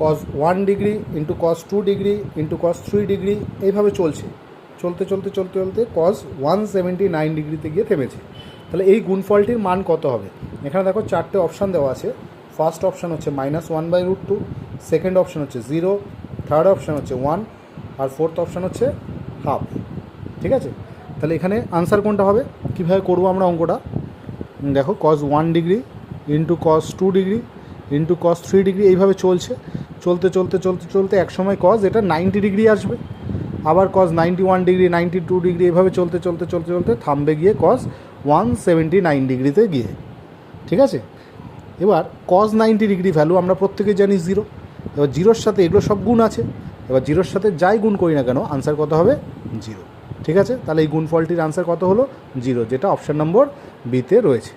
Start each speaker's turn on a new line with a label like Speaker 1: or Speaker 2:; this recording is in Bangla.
Speaker 1: Cause 1 degree into cos 2 degree into cos 3 degree এইভাবে চলছে, চলতে চলতে চলতে চলতে কজ 179 ডিগ্রিতে গিয়ে থেমেছে। তাহলে এই গুণফলটির মান কত হবে? এখানে দেখো চারটে অপশান দেওয়া আছে। ফার্স্ট অপশান হচ্ছে -1/√2, সেকেন্ড অপশান হচ্ছে 0, থার্ড অপশান হচ্ছে 1, আর ফোর্থ অপশান হচ্ছে হাফ। ঠিক আছে, তাহলে এখানে আনসার কোনটা হবে? কীভাবে করবো আমরা অঙ্কটা? দেখো cos 1 degree into cos 2 degree into cos 3 degree এইভাবে চলছে, চলতে চলতে চলতে চলতে একসময় কজ এটা 90 ডিগ্রি আসবে, আবার কজ 91 ডিগ্রি 92 ডিগ্রি এইভাবে চলতে চলতে চলতে চলতে থামবে গিয়ে কজ 179 ডিগ্রিতে গিয়ে। ঠিক আছে, এবার কজ 90 ডিগ্রি ভ্যালু আমরা প্রত্যেকেই জানি 0। এবার জিরোর সাথে এগুলো সব গুণ আছে, এবার জিরোর সাথে যাই গুণ করি না কেন আনসার কত হবে? 0। ঠিক আছে, তাহলে এই গুণফলটির আনসার কত হলো? 0, যেটা অপশান নম্বর বিতে রয়েছে।